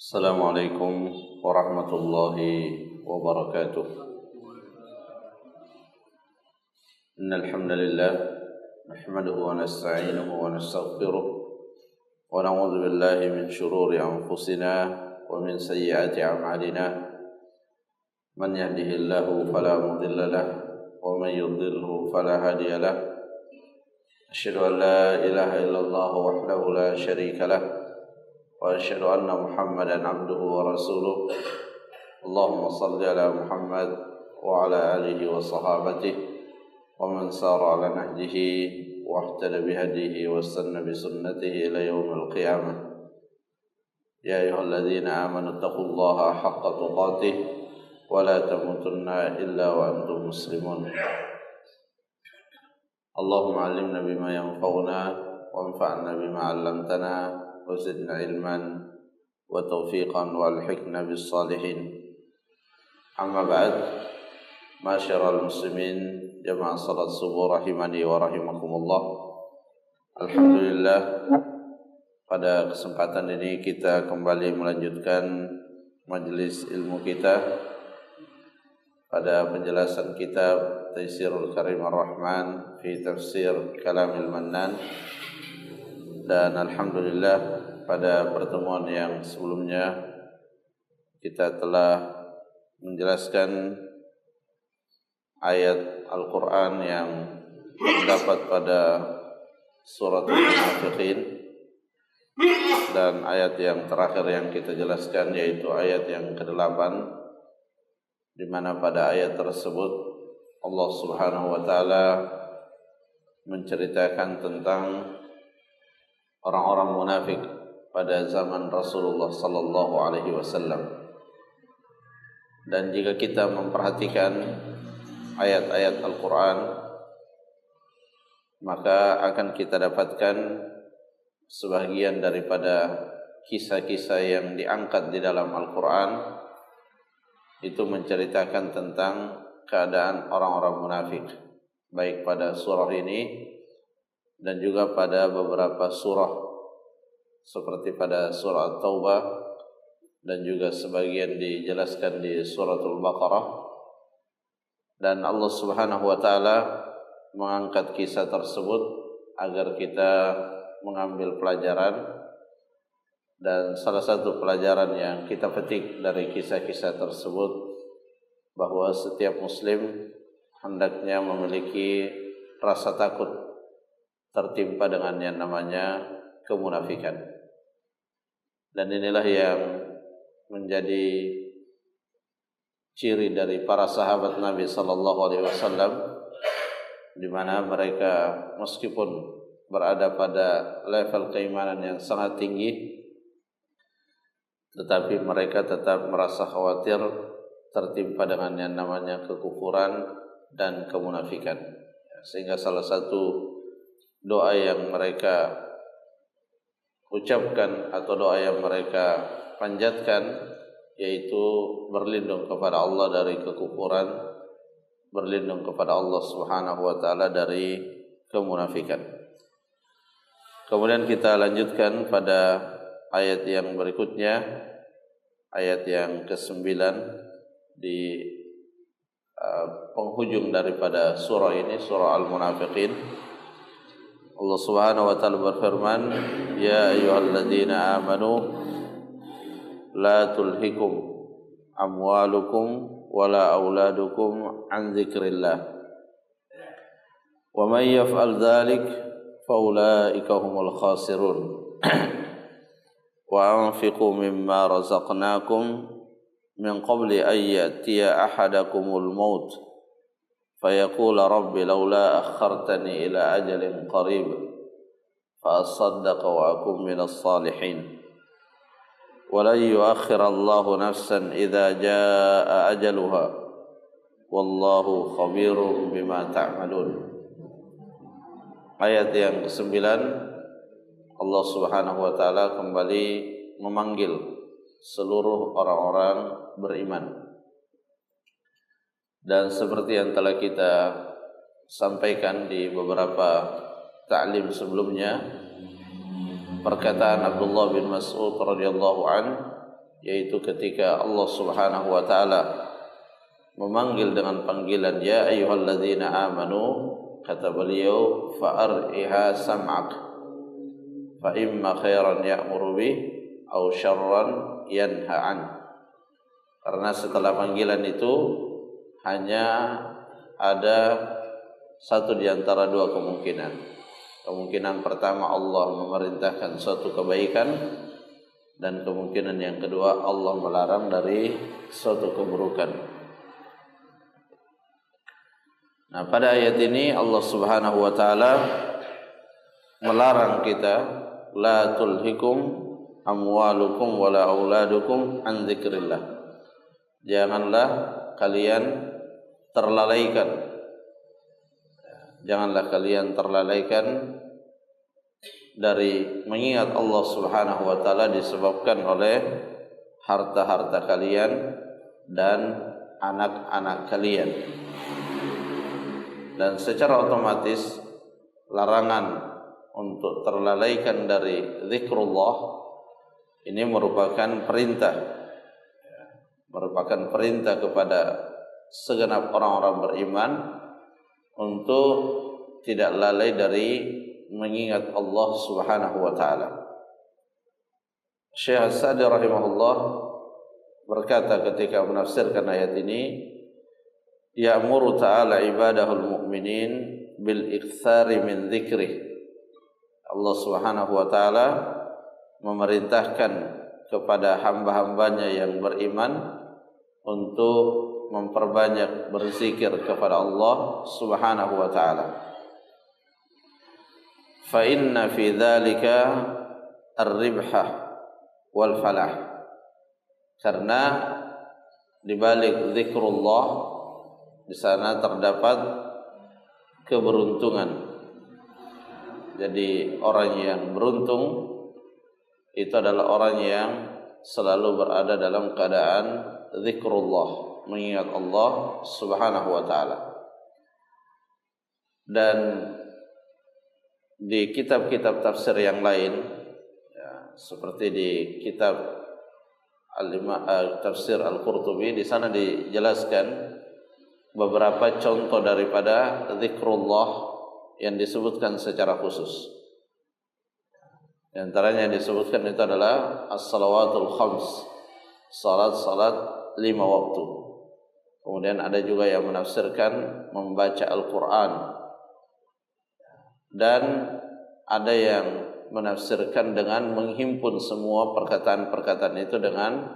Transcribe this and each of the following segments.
السلام عليكم ورحمة الله وبركاته. إن الحمد لله نحمده ونستعينه ونستغفره ونعوذ بالله من شرور أنفسنا ومن سيئات أعمالنا. من يهده الله فلا مضل له ومن يضلله فلا هادي له. أشهد أن لا إله إلا الله وحده لا شريك له وأشهد أن محمدا عبده ورسوله. اللهم صل على محمد وعلى آله وصحابته ومن سار على نهجه واهتدى بهديه واستنى بسنته إلى يوم القيامة. يا أيها الذين آمنوا اتقوا الله حق تقاته ولا تموتن إلا وأنتم مسلمون. اللهم علمنا بما ينفعنا وانفعنا بما علمتنا وزدنا علما وتوفيقا والحقنا بالصالحين. أما بعد، معاشر المسلمين jamaah salat subuh rahimani wa rahimakumullah. Alhamdulillah, pada kesempatan ini kita kembali melanjutkan majelis ilmu kita pada penjelasan kitab Taisirul Karim Ar-Rahman fi Tafsir Kalamil Mannan. Dan alhamdulillah, pada pertemuan yang sebelumnya kita telah menjelaskan ayat Al-Quran yang terdapat pada surat Al-Munafiqin, dan ayat yang terakhir yang kita jelaskan yaitu ayat yang ke-8, di mana pada ayat tersebut Allah Subhanahu wa taala menceritakan tentang orang-orang munafik pada zaman Rasulullah sallallahu alaihi wasallam. Dan jika kita memperhatikan ayat-ayat Al-Quran, maka akan kita dapatkan sebagian daripada kisah-kisah yang diangkat di dalam Al-Quran itu menceritakan tentang keadaan orang-orang munafik, baik pada surah ini dan juga pada beberapa surah seperti pada surah At-Taubah, dan juga sebagian dijelaskan di suratul Baqarah. Dan Allah Subhanahu wa taala mengangkat kisah tersebut agar kita mengambil pelajaran. Dan salah satu pelajaran yang kita petik dari kisah-kisah tersebut bahwa setiap muslim hendaknya memiliki rasa takut tertimpa dengan yang namanya kemunafikan. Dan inilah yang menjadi ciri dari para sahabat Nabi sallallahu alaihi wasallam, di mana mereka meskipun berada pada level keimanan yang sangat tinggi, tetapi mereka tetap merasa khawatir tertimpa dengan yang namanya kekufuran dan kemunafikan. Sehingga salah satu doa yang mereka ucapkan atau doa yang mereka panjatkan yaitu berlindung kepada Allah dari kekufuran, berlindung kepada Allah Subhanahu wa taala dari kemunafikan. Kemudian kita lanjutkan pada ayat yang berikutnya, ayat yang ke-9 di penghujung daripada surah ini, surah Al-Munafiqin. Allah Subhanahu wa taala berfirman, ya ayyuhalladzina amanu la tulhikum amwalukum wala auladukum an dzikrillah wa may yaf'al dzalik faulaika humul khasirun wa anfiqu mimma razaqnakum min qabli an ya'tiya ahadakumul maut فيقول رب لولا أخرتني إلى أجل قريب فأصدق وأكن من الصالحين ولن يؤخر الله نفسا إذا جاء أجلها والله خبير بما تعملون. Ayat yang ke-9, Allah Subhanahu wa taala kembali memanggil seluruh orang-orang beriman. Dan seperti yang telah kita sampaikan di beberapa ta'lim sebelumnya, perkataan Abdullah bin Mas'ud radhiyallahu an yaitu ketika Allah Subhanahu wa taala memanggil dengan panggilan ya ayyuhalladzina amanu, kata beliau fa'ar'iha sam'ak fa imma khairan ya'muru bih aw syarran yanha an. Karena setelah panggilan itu hanya ada satu di antara dua kemungkinan. Kemungkinan pertama Allah memerintahkan suatu kebaikan, dan kemungkinan yang kedua Allah melarang dari suatu keburukan. Nah, pada ayat ini Allah Subhanahu wa taala melarang kita la tulhikum amwalukum wala auladukum an dzikrillah. Janganlah kalian terlalaikan. Janganlah kalian terlalaikan dari mengingat Allah Subhanahu wa taala disebabkan oleh harta-harta kalian dan anak-anak kalian. Dan secara otomatis larangan untuk terlalaikan dari zikrullah ini merupakan perintah kepada segenap orang-orang beriman untuk tidak lalai dari mengingat Allah Subhanahu wa taala. Syekh As-Sa'di rahimahullah berkata ketika menafsirkan ayat ini, ya'muru ta'ala ibadahul mu'minin bil iktsari min dzikrih. Allah Subhanahu wa taala memerintahkan kepada hamba-hambanya yang beriman untuk memperbanyak berzikir kepada Allah Subhanahu wa taala. Fa inna fi dzalika ar-ribhah wal falah. Karena di balik zikrullah di sana terdapat keberuntungan. Jadi orang yang beruntung itu adalah orang yang selalu berada dalam keadaan zikrullah, mengingat Allah Subhanahu wa taala. Dan di kitab-kitab tafsir yang lain ya, seperti di kitab Tafsir Al-Qurtubi, di sana dijelaskan beberapa contoh daripada zikrullah yang disebutkan secara khusus. Di antaranya yang disebutkan itu adalah as-salawatul khams, salat-salat 5 waktu. Kemudian ada juga yang menafsirkan membaca Al-Quran, dan ada yang menafsirkan dengan menghimpun semua perkataan-perkataan itu dengan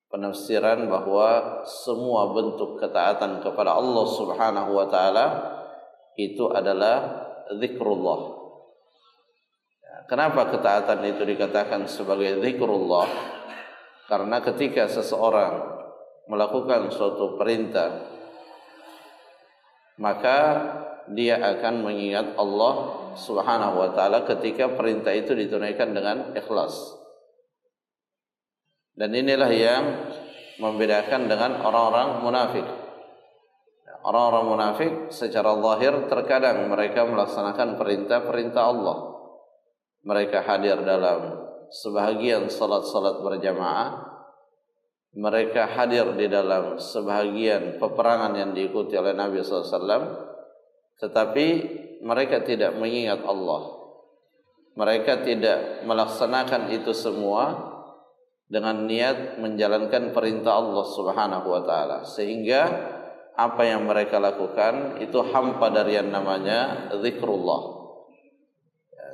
penafsiran bahwa semua bentuk ketaatan kepada Allah Subhanahu wa taala itu adalah zikrullah. Kenapa ketaatan itu dikatakan sebagai zikrullah? Karena ketika seseorang melakukan suatu perintah, maka dia akan mengingat Allah Subhanahu wa taala ketika perintah itu ditunaikan dengan ikhlas. Dan inilah yang membedakan dengan orang-orang munafik. Orang-orang munafik secara zahir terkadang mereka melaksanakan perintah-perintah Allah. Mereka hadir dalam sebahagian salat-salat berjamaah. Mereka hadir di dalam sebahagian peperangan yang diikuti oleh Nabi SAW. Tetapi mereka tidak mengingat Allah. Mereka tidak melaksanakan itu semua dengan niat menjalankan perintah Allah Subhanahu wa taala, sehingga apa yang mereka lakukan itu hampa dari yang namanya zikrullah.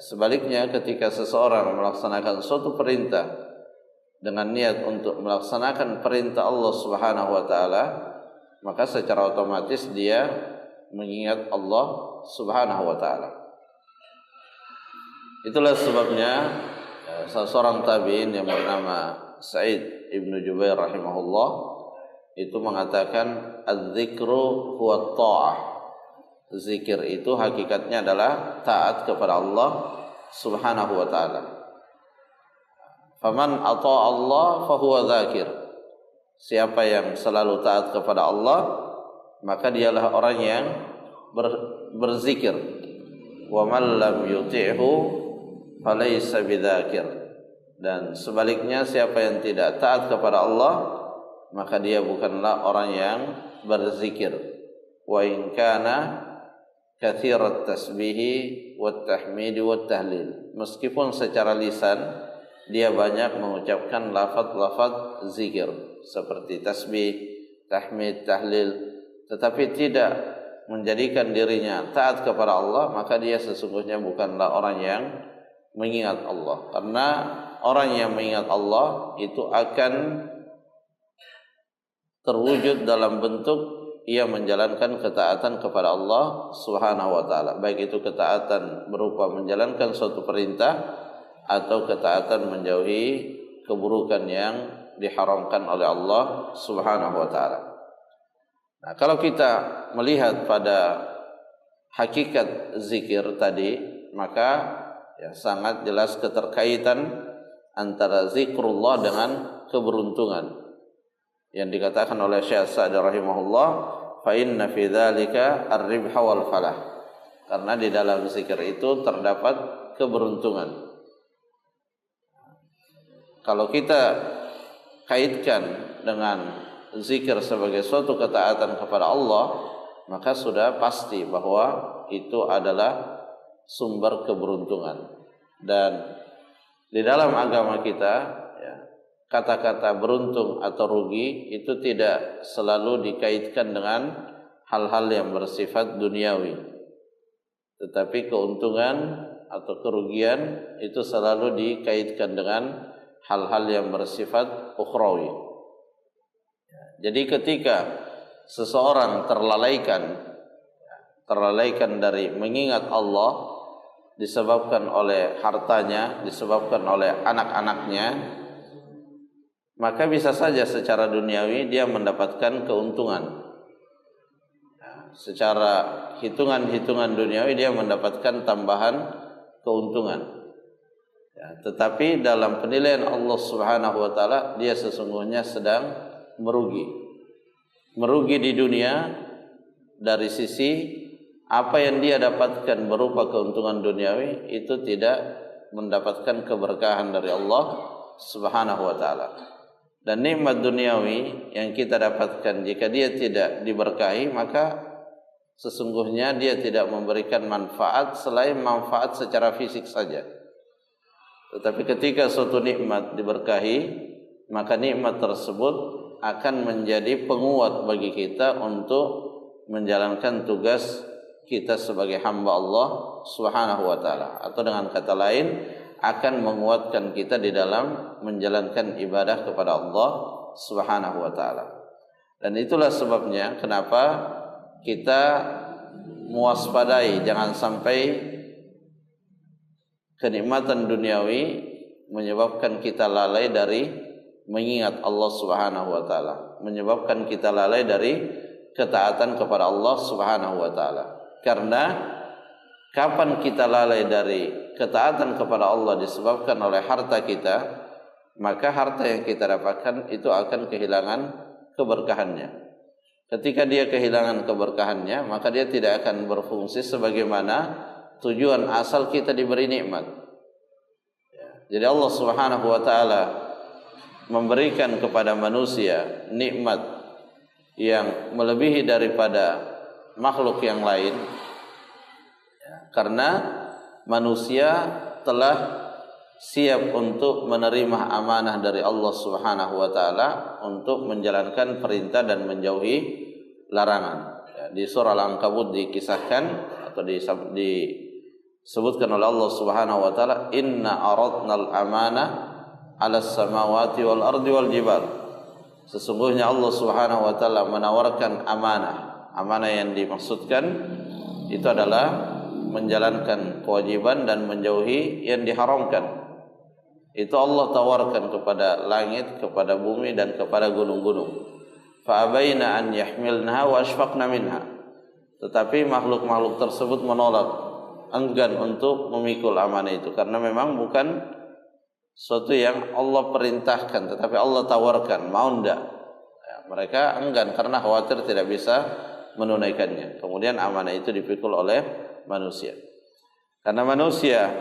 Sebaliknya, ketika seseorang melaksanakan suatu perintah dengan niat untuk melaksanakan perintah Allah Subhanahu wa taala, maka secara otomatis dia mengingat Allah Subhanahu wa taala. Itulah sebabnya seorang tabi'in yang bernama Sa'id ibnu Jubair rahimahullah itu mengatakan az-zikru huwa ta'ah. Zikir itu hakikatnya adalah taat kepada Allah Subhanahu wa taala. Faman ata'a Allah fahuwa dzakir. Siapa yang selalu taat kepada Allah, maka dialah orang yang berzikir. Wa man lam yuti'hu falaysa bidzakir. Dan sebaliknya siapa yang tidak taat kepada Allah, maka dia bukanlah orang yang berzikir. Wa in kana kathirat tasbihi wat tahmidi wat tahlil. Meskipun secara lisan dia banyak mengucapkan lafaz-lafaz zikir seperti tasbih, tahmid, tahlil, tetapi tidak menjadikan dirinya taat kepada Allah, maka dia sesungguhnya bukanlah orang yang mengingat Allah. Karena orang yang mengingat Allah itu akan terwujud dalam bentuk ia menjalankan ketaatan kepada Allah Subhanahu wa taala, baik itu ketaatan berupa menjalankan suatu perintah atau ketaatan menjauhi keburukan yang diharamkan oleh Allah Subhanahu wa taala. Nah, kalau kita melihat pada hakikat zikir tadi, maka ya sangat jelas keterkaitan antara zikrullah dengan keberuntungan. Yang dikatakan oleh Syekh Sa'di rahimahullah, fa inna fi dzalika ar-ribha wal falah. Karena di dalam zikir itu terdapat keberuntungan. Kalau kita kaitkan dengan zikir sebagai suatu ketaatan kepada Allah, maka sudah pasti bahwa itu adalah sumber keberuntungan. Dan di dalam agama kita ya, kata-kata beruntung atau rugi itu tidak selalu dikaitkan dengan hal-hal yang bersifat duniawi, tetapi keuntungan atau kerugian itu selalu dikaitkan dengan hal-hal yang bersifat ukhrawi. Jadi ketika seseorang terlalaikan dari mengingat Allah disebabkan oleh hartanya, disebabkan oleh anak-anaknya, maka bisa saja secara duniawi dia mendapatkan keuntungan. Secara hitungan-hitungan duniawi dia mendapatkan tambahan keuntungan. Ya, tetapi dalam penilaian Allah Subhanahu wa taala dia sesungguhnya sedang merugi. Merugi di dunia dari sisi apa yang dia dapatkan berupa keuntungan duniawi itu tidak mendapatkan keberkahan dari Allah Subhanahu wa taala. Dan nikmat duniawi yang kita dapatkan jika dia tidak diberkahi, maka sesungguhnya dia tidak memberikan manfaat selain manfaat secara fisik saja. Tetapi ketika suatu nikmat diberkahi, maka nikmat tersebut akan menjadi penguat bagi kita untuk menjalankan tugas kita sebagai hamba Allah Subhanahu wa taala, atau dengan kata lain akan menguatkan kita di dalam menjalankan ibadah kepada Allah Subhanahu wa taala. Dan itulah sebabnya kenapa kita mewaspadai jangan sampai kenikmatan duniawi menyebabkan kita lalai dari mengingat Allah Subhanahu wa taala, menyebabkan kita lalai dari ketaatan kepada Allah Subhanahu wa taala. Karena kapan kita lalai dari ketaatan kepada Allah disebabkan oleh harta kita, maka harta yang kita dapatkan itu akan kehilangan keberkahannya. Ketika dia kehilangan keberkahannya, maka dia tidak akan berfungsi sebagaimana tujuan asal kita diberi nikmat. Jadi Allah Subhanahu wa taala memberikan kepada manusia nikmat yang melebihi daripada makhluk yang lain, karena manusia telah siap untuk menerima amanah dari Allah Subhanahu wa taala untuk menjalankan perintah dan menjauhi larangan. Di surah Al-Ankabut dikisahkan atau disebutkan oleh Allah Subhanahu wa taala, inna aradnal amanah 'alas samawati wal ardi wal jibal. Sesungguhnya Allah Subhanahu wa taala menawarkan amanah. Amanah yang dimaksudkan itu adalah menjalankan kewajiban dan menjauhi yang diharamkan. Itu Allah tawarkan kepada langit, kepada bumi dan kepada gunung-gunung. Fa abaina an yahmilnaha wa ashfaqna minha. Tetapi makhluk-makhluk tersebut menolak, enggan untuk memikul amanah itu karena memang bukan suatu yang Allah perintahkan, tetapi Allah tawarkan, mau enggak? Ya, mereka enggan karena khawatir tidak bisa menunaikannya. Kemudian amanah itu dipikul oleh manusia. Karena manusia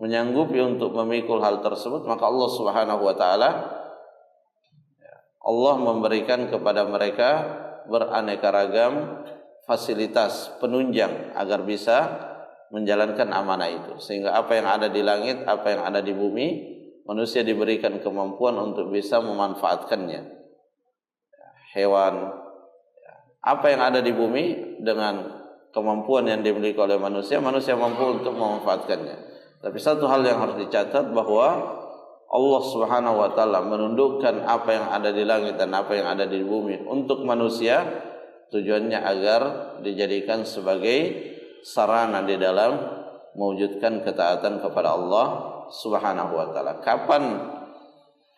menyanggupi untuk memikul hal tersebut, maka Allah Subhanahu wa taala Allah memberikan kepada mereka beraneka ragam fasilitas penunjang agar bisa menjalankan amanah itu. Sehingga apa yang ada di langit, apa yang ada di bumi, manusia diberikan kemampuan untuk bisa memanfaatkannya. Hewan, apa yang ada di bumi dengan kemampuan yang dimiliki oleh manusia, manusia mampu untuk memanfaatkannya. Tapi satu hal yang harus dicatat bahwa Allah Subhanahu wa taala menundukkan apa yang ada di langit dan apa yang ada di bumi untuk manusia, tujuannya agar dijadikan sebagai sarana di dalam mewujudkan ketaatan kepada Allah Subhanahu wa taala. Kapan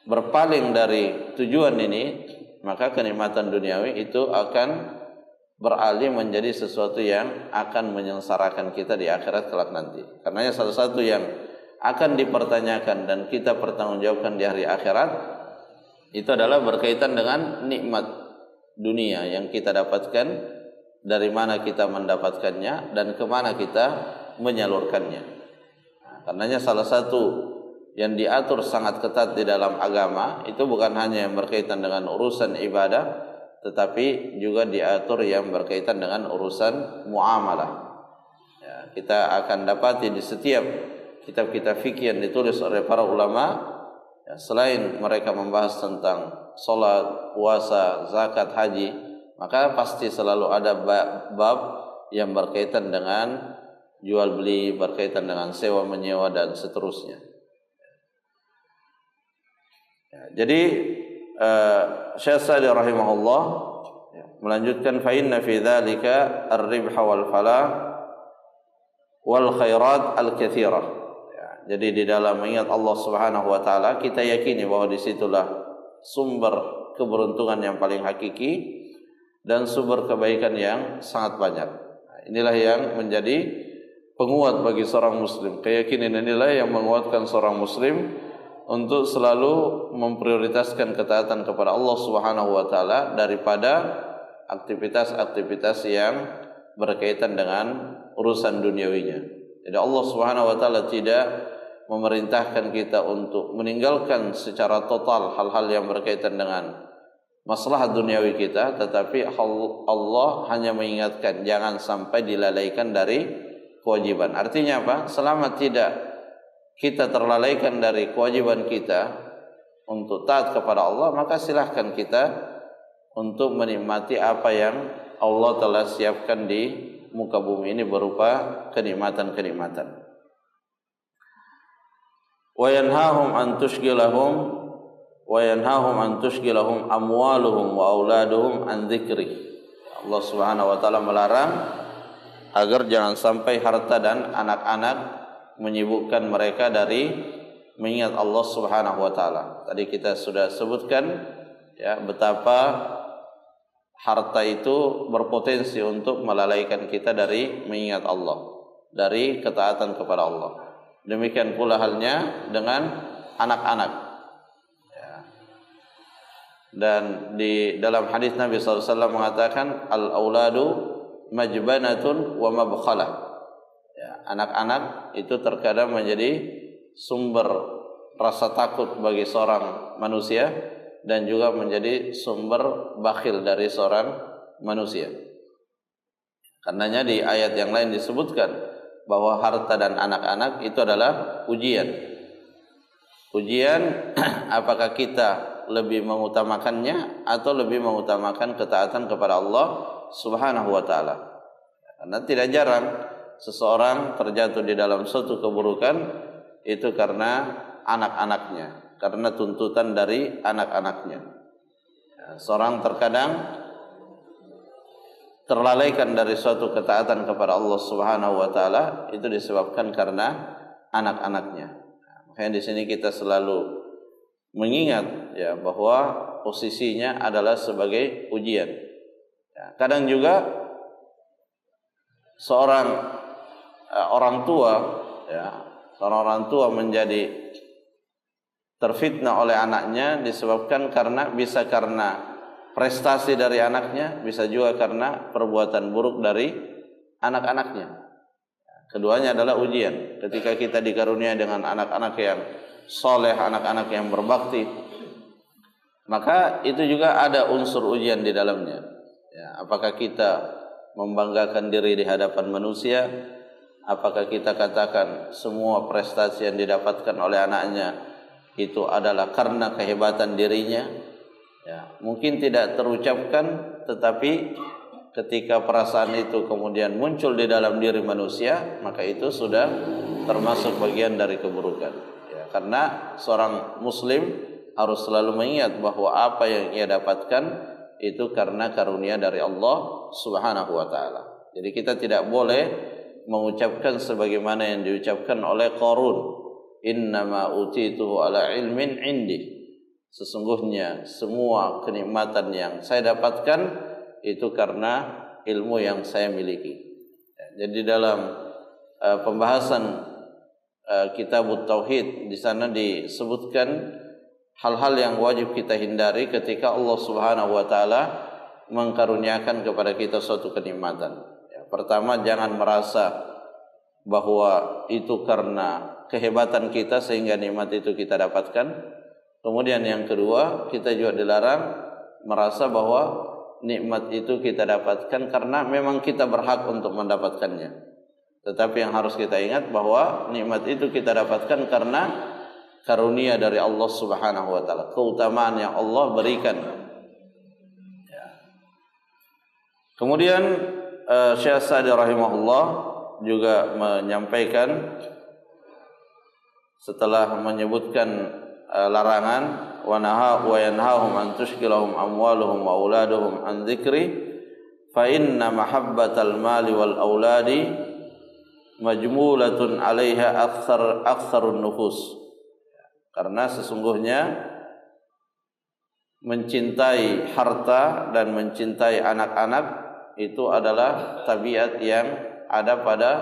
berpaling dari tujuan ini, maka kenikmatan duniawi itu akan beralih menjadi sesuatu yang akan menyengsarakan kita di akhirat kelak nanti. Karenanya salah satu yang akan dipertanyakan dan kita pertanggungjawabkan di hari akhirat itu adalah berkaitan dengan nikmat dunia yang kita dapatkan, dari mana kita mendapatkannya dan kemana kita menyalurkannya. Karenanya salah satu yang diatur sangat ketat di dalam agama itu bukan hanya yang berkaitan dengan urusan ibadah, tetapi juga diatur yang berkaitan dengan urusan muamalah. Ya, kita akan dapati di setiap kitab-kitab fikih yang ditulis oleh para ulama, ya, selain mereka membahas tentang salat, puasa, zakat, haji, maka pasti selalu ada bab yang berkaitan dengan jual beli, berkaitan dengan sewa menyewa dan seterusnya. Ya, jadi Syekh Sa'di rahimahullah melanjutkan, fa inna fi dzalika ar-ribha wal falah wal khairat al-katsirah. Jadi di dalam mengingat Allah Subhanahu wa taala, kita yakini bahwa disitulah sumber keberuntungan yang paling hakiki dan sumber kebaikan yang sangat banyak. Inilah yang menjadi penguat bagi seorang muslim. Keyakinan inilah yang menguatkan seorang muslim untuk selalu memprioritaskan ketaatan kepada Allah Subhanahu wa taala daripada aktivitas-aktivitas yang berkaitan dengan urusan duniawinya. Jadi Allah Subhanahu wa taala tidak memerintahkan kita untuk meninggalkan secara total hal-hal yang berkaitan dengan maslahat duniawi kita, tetapi Allah hanya mengingatkan jangan sampai dilalaikan dari kewajiban. Artinya apa? Selama tidak kita terlalaikan dari kewajiban kita untuk taat kepada Allah, maka silahkan kita untuk menikmati apa yang Allah telah siapkan di muka bumi ini berupa kenikmatan-kenikmatan. Wa yanhahum an tushghilahum amwaluhum wa auladuhum an dzikri. Allah Subhanahu wa taala melarang agar jangan sampai harta dan anak-anak menyibukkan mereka dari mengingat Allah Subhanahu wa taala. Tadi kita sudah sebutkan ya betapa harta itu berpotensi untuk melalaikan kita dari mengingat Allah, dari ketaatan kepada Allah. Demikian pula halnya dengan anak-anak. Ya. Dan di dalam hadis Nabi SAW mengatakan al-auladu majbanatun wa mabkhalah. Ya, anak-anak itu terkadang menjadi sumber rasa takut bagi seorang manusia dan juga menjadi sumber bakhil dari seorang manusia. Karenanya di ayat yang lain disebutkan bahwa harta dan anak-anak itu adalah ujian. Ujian apakah kita lebih mengutamakannya atau lebih mengutamakan ketaatan kepada Allah Subhanahu wa taala. Karena tidak jarang seseorang terjatuh di dalam suatu keburukan itu karena anak-anaknya, karena tuntutan dari anak-anaknya. Seorang terkadang terlalaikan dari suatu ketaatan kepada Allah Subhanahu wa taala itu disebabkan karena anak-anaknya. Makanya di sini kita selalu mengingat ya bahwa posisinya adalah sebagai ujian. Ya, kadang juga seorang orang tua ya, seorang orang tua menjadi terfitnah oleh anaknya disebabkan bisa karena prestasi dari anaknya, bisa juga karena perbuatan buruk dari anak-anaknya. Keduanya adalah ujian. Ketika kita dikarunia dengan anak-anak yang soleh, anak-anak yang berbakti, maka itu juga ada unsur ujian di dalamnya. Ya, apakah kita membanggakan diri di hadapan manusia? Apakah kita katakan semua prestasi yang didapatkan oleh anaknya itu adalah karena kehebatan dirinya? Ya, mungkin tidak terucapkan, tetapi ketika perasaan itu kemudian muncul di dalam diri manusia, maka itu sudah termasuk bagian dari keburukan. Ya, karena seorang muslim harus selalu mengingat bahwa apa yang ia dapatkan itu karena karunia dari Allah Subhanahu wa taala. Jadi kita tidak boleh mengucapkan sebagaimana yang diucapkan oleh Qarun, innama utituhu ala ilmin indi. Sesungguhnya semua kenikmatan yang saya dapatkan itu karena ilmu yang saya miliki. Jadi dalam pembahasan kitab Tauhid, di sana disebutkan hal-hal yang wajib kita hindari ketika Allah Subhanahu wa taala mengkaruniakan kepada kita suatu kenikmatan. Pertama, jangan merasa bahwa itu karena kehebatan kita sehingga nikmat itu kita dapatkan. Kemudian yang kedua, kita juga dilarang merasa bahwa nikmat itu kita dapatkan karena memang kita berhak untuk mendapatkannya. Tetapi yang harus kita ingat bahwa nikmat itu kita dapatkan karena karunia dari Allah Subhanahu wa taala, keutamaan yang Allah berikan. Kemudian Syekh Sa'di rahimahullah juga menyampaikan setelah menyebutkan larangan wa yanhahum an tushkilahum amwaluhum wa auladuhum an dzikri fa inna mahabbatal mali wal auladi majmulatun 'alaiha aktsarun nufus. Karena sesungguhnya mencintai harta dan mencintai anak-anak itu adalah tabiat yang ada pada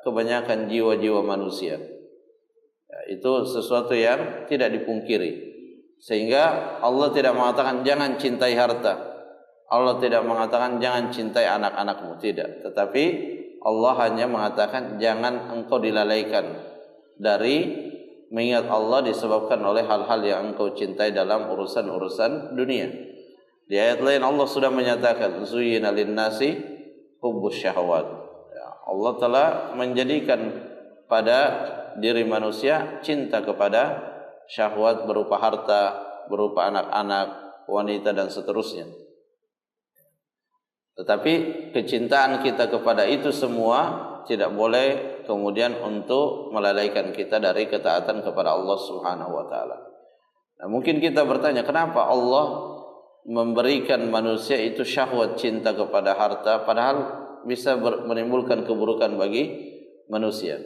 kebanyakan jiwa-jiwa manusia. Ya, itu sesuatu yang tidak dipungkiri. Sehingga Allah tidak mengatakan jangan cintai harta. Allah tidak mengatakan jangan cintai anak-anakmu, tidak. Tetapi Allah hanya mengatakan jangan engkau dilalaikan dari mengingat Allah disebabkan oleh hal-hal yang engkau cintai dalam urusan-urusan dunia. Di ayat lain Allah sudah menyatakan zuyyina lin-nasi hubbus syahawat. Ya, Allah telah menjadikan pada diri manusia cinta kepada syahwat berupa harta, berupa anak-anak, wanita dan seterusnya. Tetapi kecintaan kita kepada itu semua tidak boleh kemudian untuk melalaikan kita dari ketaatan kepada Allah Subhanahu wa taala. Nah, mungkin kita bertanya, kenapa Allah memberikan manusia itu syahwat cinta kepada harta padahal bisa menimbulkan keburukan bagi manusia?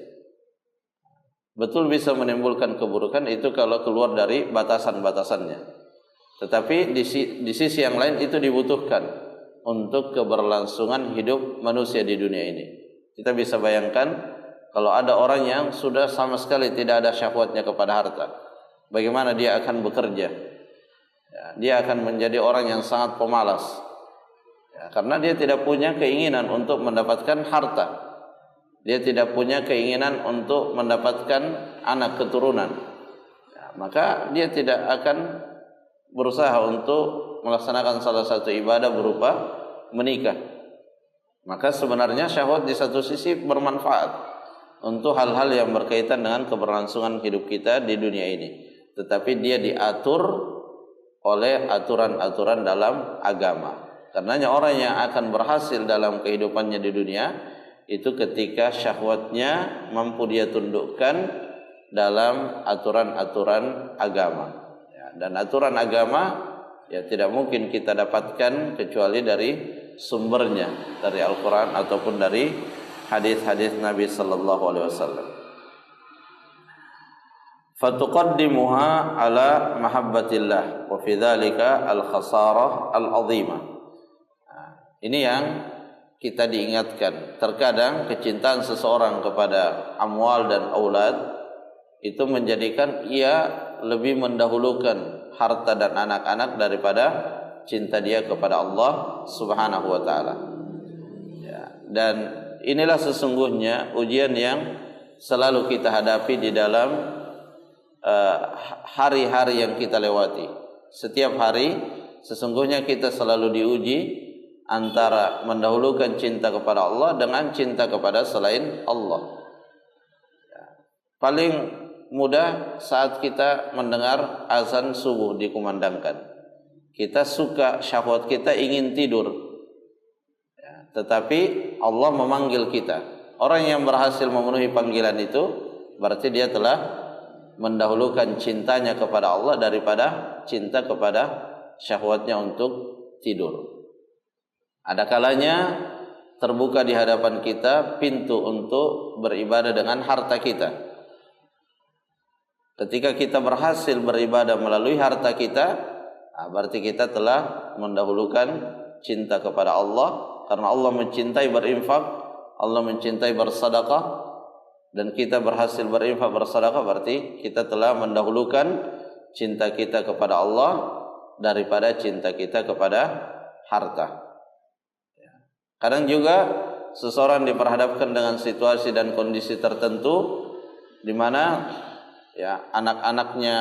Betul bisa menimbulkan keburukan itu kalau keluar dari batasan-batasannya. Tetapi di sisi yang lain itu dibutuhkan untuk keberlangsungan hidup manusia di dunia ini. Kita bisa bayangkan kalau ada orang yang sudah sama sekali tidak ada syahwatnya kepada harta, bagaimana dia akan bekerja? Ya, dia akan menjadi orang yang sangat pemalas. Ya, karena dia tidak punya keinginan untuk mendapatkan harta. Dia tidak punya keinginan untuk mendapatkan anak keturunan. Ya, maka dia tidak akan berusaha untuk melaksanakan salah satu ibadah berupa menikah. Maka sebenarnya syahwat di satu sisi bermanfaat untuk hal-hal yang berkaitan dengan keberlangsungan hidup kita di dunia ini. Tetapi dia diatur oleh aturan-aturan dalam agama. Karenanya orang yang akan berhasil dalam kehidupannya di dunia itu ketika syahwatnya mampu dia tundukkan dalam aturan-aturan agama. Ya, dan aturan agama ya tidak mungkin kita dapatkan kecuali dari sumbernya, dari Al-Quran ataupun dari hadis-hadis Nabi sallallahu alaihi wasallam. Fatuqaddimuha ala mahabbatillah wa fi dzalika al-khasarah al-'azimah. Ini yang kita diingatkan. Terkadang kecintaan seseorang kepada amwal dan aulad itu menjadikan ia lebih mendahulukan harta dan anak-anak daripada cinta dia kepada Allah Subhanahu wa taala. Ya, dan inilah sesungguhnya ujian yang selalu kita hadapi di dalam hari-hari yang kita lewati. Setiap hari sesungguhnya kita selalu diuji antara mendahulukan cinta kepada Allah dengan cinta kepada selain Allah. Paling mudah saat kita mendengar azan subuh dikumandangkan. Kita suka, syahwat kita ingin tidur, tetapi Allah memanggil kita. Orang yang berhasil memenuhi panggilan itu berarti dia telah mendahulukan cintanya kepada Allah daripada cinta kepada syahwatnya untuk tidur. Ada kalanya terbuka di hadapan kita pintu untuk beribadah dengan harta kita. Ketika kita berhasil beribadah melalui harta kita, berarti kita telah mendahulukan cinta kepada Allah, karena Allah mencintai berinfak, Allah mencintai bersedekah, dan kita berhasil berinfak bersedekah, berarti kita telah mendahulukan cinta kita kepada Allah daripada cinta kita kepada harta. Kadang juga seseorang diperhadapkan dengan situasi dan kondisi tertentu di mana anak-anaknya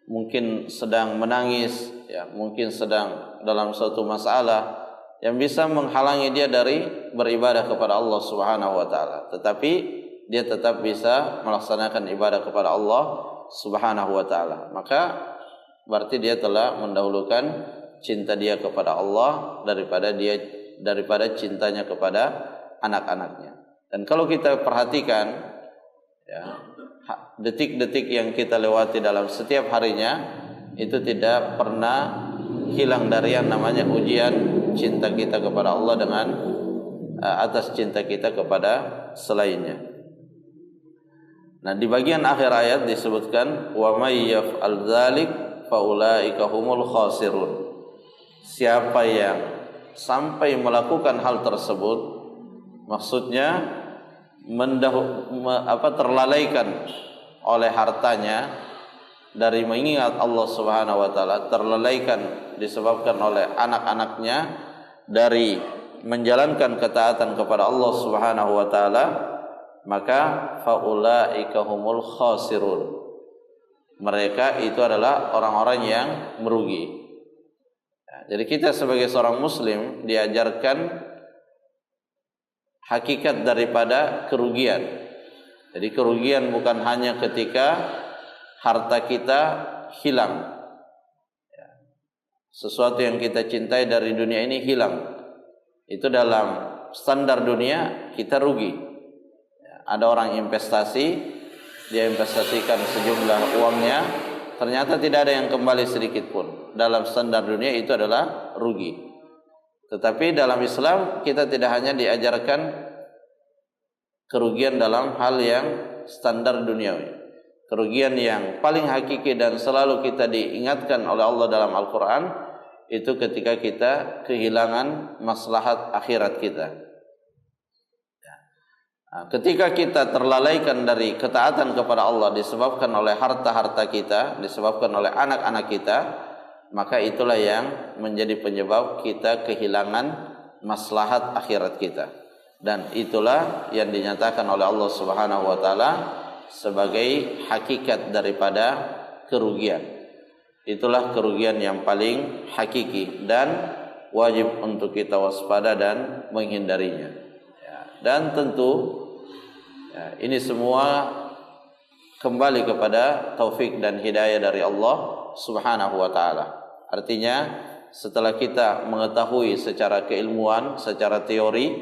mungkin sedang menangis, mungkin sedang dalam suatu masalah yang bisa menghalangi dia dari beribadah kepada Allah Subhanahu wa taala. Tetapi dia tetap bisa melaksanakan ibadah kepada Allah Subhanahu wa taala. Maka berarti dia telah mendahulukan cinta dia kepada Allah daripada cintanya kepada anak-anaknya. Dan kalau kita perhatikan detik-detik yang kita lewati dalam setiap harinya itu tidak pernah hilang dari yang namanya ujian cinta kita kepada Allah dengan atas cinta kita kepada selainnya. Nah, di bagian akhir ayat disebutkan wa may yaf'al dzalik faulaika humul khasirun. Siapa yang sampai melakukan hal tersebut, maksudnya terlalaikan oleh hartanya dari mengingat Allah Subhanahu wa taala, terlalaikan disebabkan oleh anak-anaknya dari menjalankan ketaatan kepada Allah Subhanahu wa taala, maka faulaika humul khasirun. Mereka itu adalah orang-orang yang merugi. Jadi kita sebagai seorang muslim diajarkan hakikat daripada kerugian. Jadi kerugian bukan hanya ketika harta kita hilang, sesuatu yang kita cintai dari dunia ini hilang. Itu dalam standar dunia kita rugi. Ada orang investasi, dia investasikan sejumlah uangnya, ternyata tidak ada yang kembali sedikit pun. Dalam standar dunia itu adalah rugi. Tetapi dalam Islam kita tidak hanya diajarkan kerugian dalam hal yang standar duniawi. Kerugian yang paling hakiki dan selalu kita diingatkan oleh Allah dalam Al-Quran itu ketika kita kehilangan maslahat akhirat kita. Ketika kita terlalaikan dari ketaatan kepada Allah disebabkan oleh harta-harta kita, disebabkan oleh anak-anak kita, maka itulah yang menjadi penyebab kita kehilangan maslahat akhirat kita. Dan itulah yang dinyatakan oleh Allah Subhanahu wa taala sebagai hakikat daripada kerugian. Itulah kerugian yang paling hakiki dan wajib untuk kita waspada dan menghindarinya. Dan tentu ini semua kembali kepada taufik dan hidayah dari Allah Subhanahu wa taala. Artinya setelah kita mengetahui secara keilmuan, secara teori,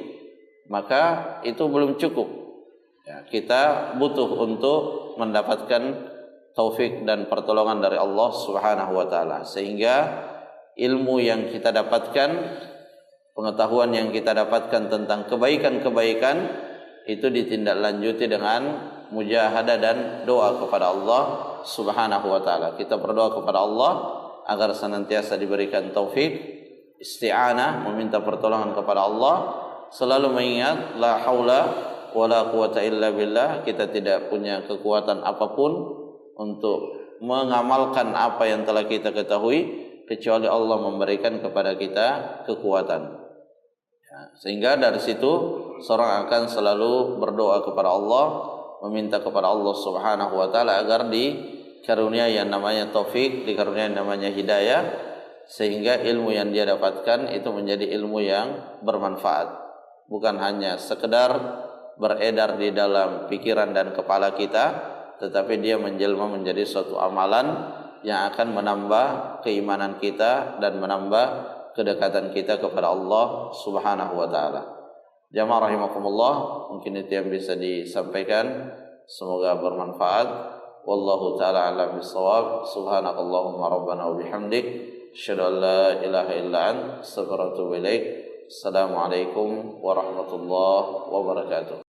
maka itu belum cukup. Kita butuh untuk mendapatkan taufik dan pertolongan dari Allah Subhanahu wa taala, sehingga ilmu yang kita dapatkan, pengetahuan yang kita dapatkan tentang kebaikan-kebaikan itu ditindaklanjuti dengan mujahadah dan doa kepada Allah Subhanahu wa taala. Kita berdoa kepada Allah agar senantiasa diberikan taufik, isti'anah, meminta pertolongan kepada Allah, selalu mengingat la haula wala quwata illa billah, kita tidak punya kekuatan apapun untuk mengamalkan apa yang telah kita ketahui kecuali Allah memberikan kepada kita kekuatan. Sehingga dari situ seorang akan selalu berdoa kepada Allah, meminta kepada Allah Subhanahu wa taala agar dikaruniai yang namanya taufik, dikaruniai yang namanya hidayah, sehingga ilmu yang dia dapatkan itu menjadi ilmu yang bermanfaat, bukan hanya sekedar beredar di dalam pikiran dan kepala kita, tetapi dia menjelma menjadi suatu amalan yang akan menambah keimanan kita dan menambah kedekatan kita kepada Allah Subhanahu wa taala. Jamaah rahimakumullah, mungkin itu yang bisa disampaikan, semoga bermanfaat. Wallahu taala a'lam bissawab. Subhanakallahumma rabbana wa bihamdik, asyhadu an la ilaha illa anta, astaghfiruka wa atubu ilaik. Assalamualaikum warahmatullahi wabarakatuh.